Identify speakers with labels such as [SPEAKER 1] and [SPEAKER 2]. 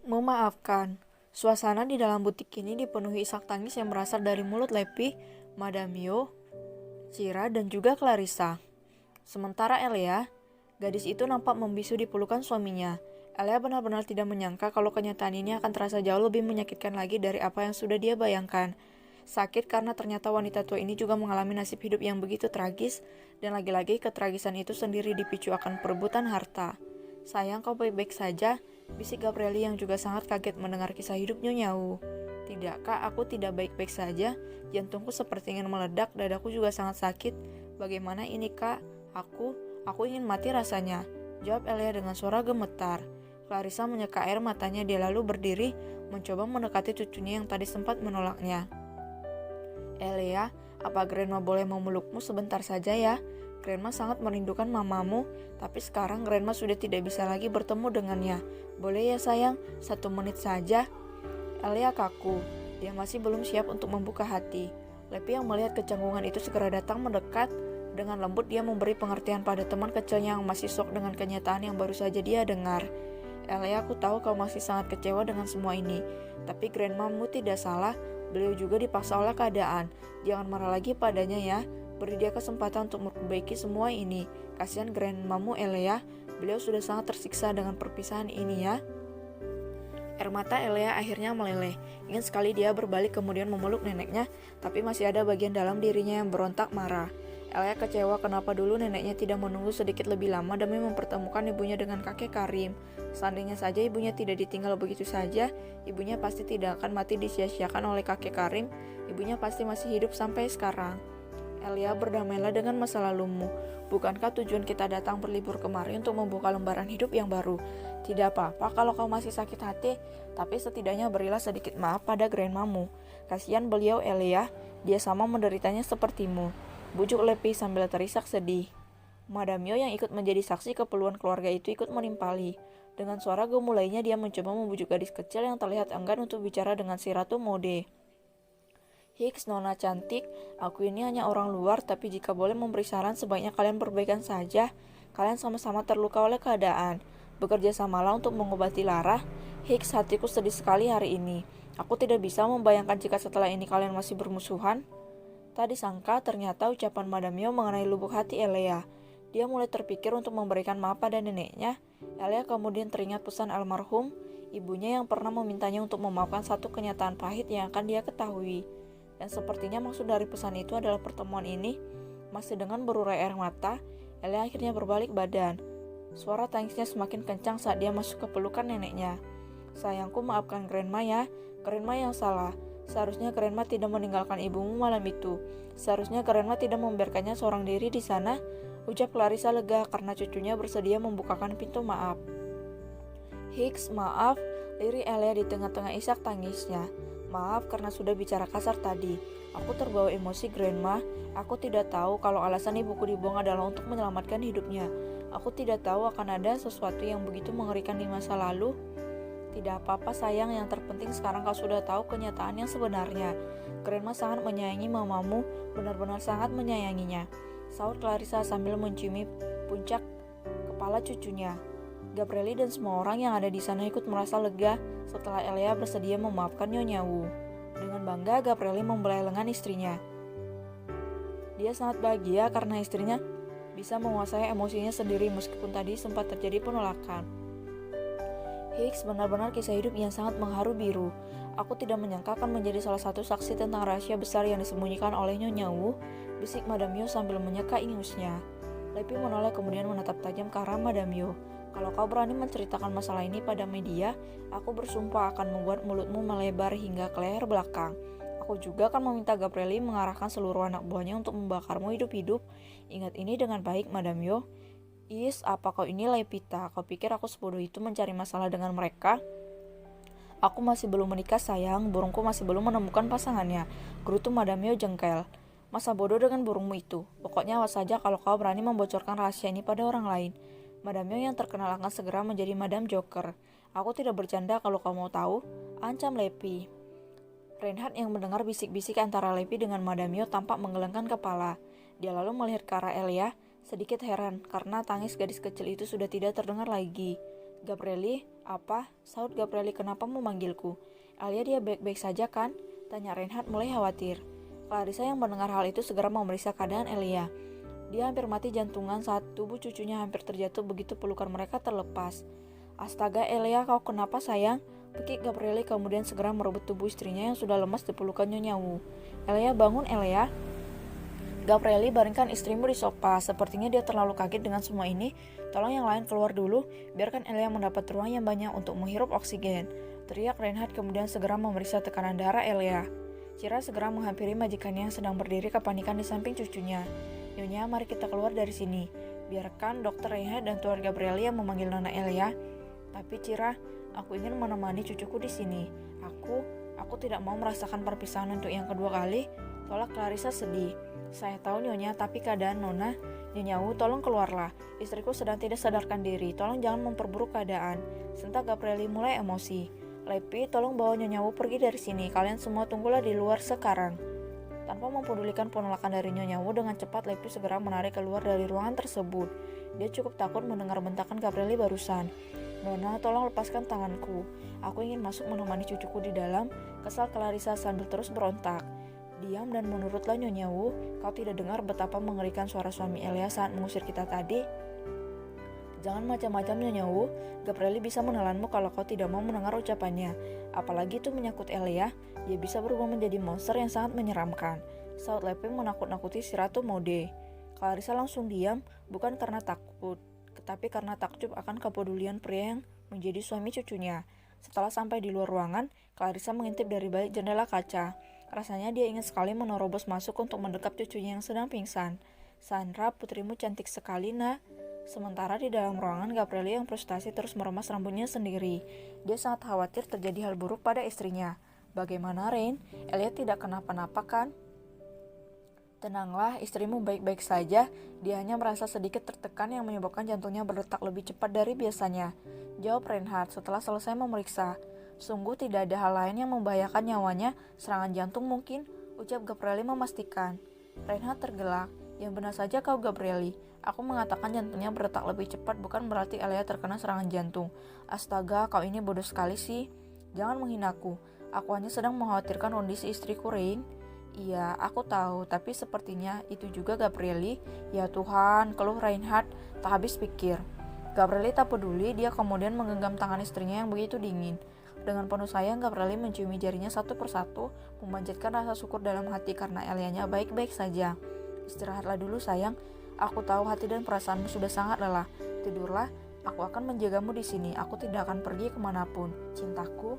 [SPEAKER 1] Memaafkan. Suasana di dalam butik ini dipenuhi isak tangis yang berasal dari mulut Lepi, Madame Yo, Cira, dan juga Clarissa. Sementara Elia, gadis itu nampak membisu di pelukan suaminya. Elia benar-benar tidak menyangka kalau kenyataan ini akan terasa jauh lebih menyakitkan lagi dari apa yang sudah dia bayangkan. Sakit karena ternyata wanita tua ini juga mengalami nasib hidup yang begitu tragis, dan lagi-lagi ketragisan itu sendiri dipicu akan perebutan harta. Sayang, kau baik-baik saja, bisik Gabrieli yang juga sangat kaget mendengar kisah hidup Nyonya Wu. Tidakkah aku tidak baik-baik saja? Jantungku seperti ingin meledak, dadaku juga sangat sakit. Bagaimana ini, Kak? Aku ingin mati rasanya, jawab Elia dengan suara gemetar. Clarissa menyeka air matanya, dia lalu berdiri, mencoba mendekati cucunya yang tadi sempat menolaknya. Elia, apa Grandma boleh memelukmu sebentar saja ya? Grandma sangat merindukan mamamu, tapi sekarang Grandma sudah tidak bisa lagi bertemu dengannya. Boleh ya sayang, 1 menit saja? Elia kaku, dia masih belum siap untuk membuka hati. Lepi yang melihat kecanggungan itu segera datang mendekat. Dengan lembut dia memberi pengertian pada teman kecilnya yang masih shock dengan kenyataan yang baru saja dia dengar. Elia, aku tahu kau masih sangat kecewa dengan semua ini, tapi Grandmamu tidak salah, beliau juga dipaksa oleh keadaan. Jangan marah lagi padanya ya. Beri dia kesempatan untuk memperbaiki semua ini. Kasihan Grandmamu Elia, beliau sudah sangat tersiksa dengan perpisahan ini ya. Air mata Elia akhirnya meleleh. Ingin sekali dia berbalik kemudian memeluk neneknya, tapi masih ada bagian dalam dirinya yang berontak marah. Elia kecewa kenapa dulu neneknya tidak menunggu sedikit lebih lama demi mempertemukan ibunya dengan kakek Karim. Seandainya saja ibunya tidak ditinggal begitu saja, ibunya pasti tidak akan mati disia-siakan oleh kakek Karim. Ibunya pasti masih hidup sampai sekarang. Elia, berdamailah dengan masa lalumu. Bukankah tujuan kita datang berlibur kemari untuk membuka lembaran hidup yang baru? Tidak apa-apa kalau kau masih sakit hati, tapi setidaknya berilah sedikit maaf pada grandmamu. Kasihan beliau Elia, dia sama menderitanya sepertimu. Bujuk Lepi sambil terisak sedih. Madame Yo yang ikut menjadi saksi keperluan keluarga itu ikut menimpali. Dengan suara gemulainya dia mencoba membujuk gadis kecil yang terlihat enggan untuk bicara dengan si Ratu Mode. Hicks, nona cantik, aku ini hanya orang luar, tapi jika boleh memberi saran sebaiknya kalian perbaikan saja. Kalian sama-sama terluka oleh keadaan. Bekerja samalah untuk mengobati Lara. Hicks, hatiku sedih sekali hari ini. Aku tidak bisa membayangkan jika setelah ini kalian masih bermusuhan. Tak disangka ternyata ucapan Madame Yo mengenai lubuk hati Elia. Dia mulai terpikir untuk memberikan maaf pada neneknya. Elia kemudian teringat pesan almarhum ibunya yang pernah memintanya untuk memaafkan satu kenyataan pahit yang akan dia ketahui. Dan sepertinya maksud dari pesan itu adalah pertemuan ini. Masih dengan berurai air mata, Elia akhirnya berbalik badan. Suara tangisnya semakin kencang saat dia masuk ke pelukan neneknya. Sayangku, maafkan Grandma ya. Grandma yang salah. Seharusnya Grandma tidak meninggalkan ibumu malam itu. Seharusnya Grandma tidak membiarkannya seorang diri di sana. Ucap Clarissa lega karena cucunya bersedia membukakan pintu maaf. Hicks, maaf, lirik Elia di tengah-tengah isak tangisnya. Maaf karena sudah bicara kasar tadi. Aku terbawa emosi, Grandma. Aku tidak tahu kalau alasan ibuku dibuang adalah untuk menyelamatkan hidupnya. Aku tidak tahu akan ada sesuatu yang begitu mengerikan di masa lalu. Tidak apa-apa sayang, yang terpenting sekarang kau sudah tahu kenyataan yang sebenarnya. Grandma sangat menyayangi mamamu, benar-benar sangat menyayanginya, sahut Clarissa sambil menciumi puncak kepala cucunya. Gabrieli dan semua orang yang ada di sana ikut merasa lega setelah Elia bersedia memaafkan Nyonya Wu. Dengan bangga, Gabrieli membelai lengan istrinya. Dia sangat bahagia karena istrinya bisa menguasai emosinya sendiri meskipun tadi sempat terjadi penolakan. Hicks, benar-benar kisah hidup yang sangat mengharu biru. Aku tidak menyangka akan menjadi salah satu saksi tentang rahasia besar yang disembunyikan oleh Nyonya Wu, bisik Madame Yo sambil menyeka ingusnya. Lepi menoleh kemudian menatap tajam ke arah Madame Yo. Kalau kau berani menceritakan masalah ini pada media, aku bersumpah akan membuat mulutmu melebar hingga ke leher belakang. Aku juga akan meminta Gabrieli mengarahkan seluruh anak buahnya untuk membakarmu hidup-hidup. Ingat ini dengan baik, Madame Yo. Apa kau ini Lepita? Kau pikir aku sebodoh itu mencari masalah dengan mereka? Aku masih belum menikah sayang, burungku masih belum menemukan pasangannya. Gerutu Madame Yo jengkel. Masa bodoh dengan burungmu itu? Pokoknya awas saja kalau kau berani membocorkan rahasia ini pada orang lain. Madame Yo yang terkenal akan segera menjadi Madame Joker. Aku tidak bercanda kalau kau mau tahu, ancam Lepi. Reinhard yang mendengar bisik-bisik antara Lepi dengan Madame Yo tampak menggelengkan kepala. Dia lalu melihat ke arah Elia, sedikit heran karena tangis gadis kecil itu sudah tidak terdengar lagi. Gabrieli, apa? Saud Gabrieli, kenapa memanggilku? Elia, dia baik-baik saja kan? Tanya Reinhard mulai khawatir. Clarissa yang mendengar hal itu segera memeriksa keadaan Elia. Dia hampir mati jantungan saat tubuh cucunya hampir terjatuh begitu pelukan mereka terlepas. Astaga Elia, kau kenapa sayang? Bekik Gabrieli kemudian segera merebut tubuh istrinya yang sudah lemas di pelukan Nyonya Wu. Elia, bangun Elia. Gabrieli, baringkan istrimu di sofa. Sepertinya dia terlalu kaget dengan semua ini. Tolong yang lain keluar dulu. Biarkan Elia mendapat ruang yang banyak untuk menghirup oksigen. Teriak Reinhard kemudian segera memeriksa tekanan darah Elia. Cira segera menghampiri majikannya yang sedang berdiri kepanikan di samping cucunya. Nyonya, mari kita keluar dari sini. Biarkan Dokter Reinhard dan Tuan Gabrieli yang memanggil Nona Elia. Tapi Cira, aku ingin menemani cucuku di sini. Aku tidak mau merasakan perpisahan untuk yang kedua kali. Tolak Clarissa sedih. Saya tahu Nyonya, tapi keadaan Nyonya Wu, tolong keluarlah. Istriku sedang tidak sadarkan diri. Tolong jangan memperburuk keadaan. Sentak Gabrieli mulai emosi. Lepi, tolong bawa Nyonya Wu pergi dari sini. Kalian semua tunggulah di luar sekarang. Tanpa mempedulikan penolakan dari Nyonya Wu, dengan cepat Lepi segera menarik keluar dari ruangan tersebut. Dia cukup takut mendengar bentakan Gabrieli barusan. Nona, tolong lepaskan tanganku. Aku ingin masuk menemani cucuku di dalam. Kesal Clarissa sambil terus berontak. Diam dan menurutlah Nyonya Wu, kau tidak dengar betapa mengerikan suara suami Elia saat mengusir kita tadi? Jangan macam-macam Nyonya Wu, Gabrieli bisa menelanmu kalau kau tidak mau mendengar ucapannya. Apalagi itu menyangkut Elia, dia bisa berubah menjadi monster yang sangat menyeramkan. Saud Lepi menakut-nakuti si Ratu Mode. Clarissa langsung diam, bukan karena takut, tetapi karena takjub akan kepedulian pria yang menjadi suami cucunya. Setelah sampai di luar ruangan, Clarissa mengintip dari balik jendela kaca. Rasanya dia ingin sekali menerobos masuk untuk mendekap cucunya yang sedang pingsan. Sandra, putrimu cantik sekali, nak. Sementara di dalam ruangan, Gabrieli yang frustasi terus meremas rambutnya sendiri. Dia sangat khawatir terjadi hal buruk pada istrinya. Bagaimana, Rain? Elia tidak kenapa-napa kan? Tenanglah, istrimu baik-baik saja. Dia hanya merasa sedikit tertekan yang menyebabkan jantungnya berdetak lebih cepat dari biasanya. Jawab Reinhard setelah selesai memeriksa. Sungguh tidak ada hal lain yang membahayakan nyawanya, serangan jantung mungkin, ucap Gabrieli memastikan. Reinhard tergelak. Yang benar saja kau Gabrieli. Aku mengatakan jantungnya berdetak lebih cepat bukan berarti Elia terkena serangan jantung. Astaga, kau ini bodoh sekali sih. Jangan menghinaku. Aku hanya sedang mengkhawatirkan kondisi istriku, Rein. Iya, aku tahu, tapi sepertinya itu juga Gabrieli. Ya Tuhan, keluh Reinhard, tak habis pikir. Gabrieli tak peduli, dia kemudian menggenggam tangan istrinya yang begitu dingin. Dengan penuh sayang, Gabrieli menciumi jarinya satu persatu, memanjatkan rasa syukur dalam hati karena Elianya baik-baik saja. Istirahatlah dulu sayang, aku tahu hati dan perasaanmu sudah sangat lelah. Tidurlah, aku akan menjagamu di sini, aku tidak akan pergi kemanapun. Cintaku.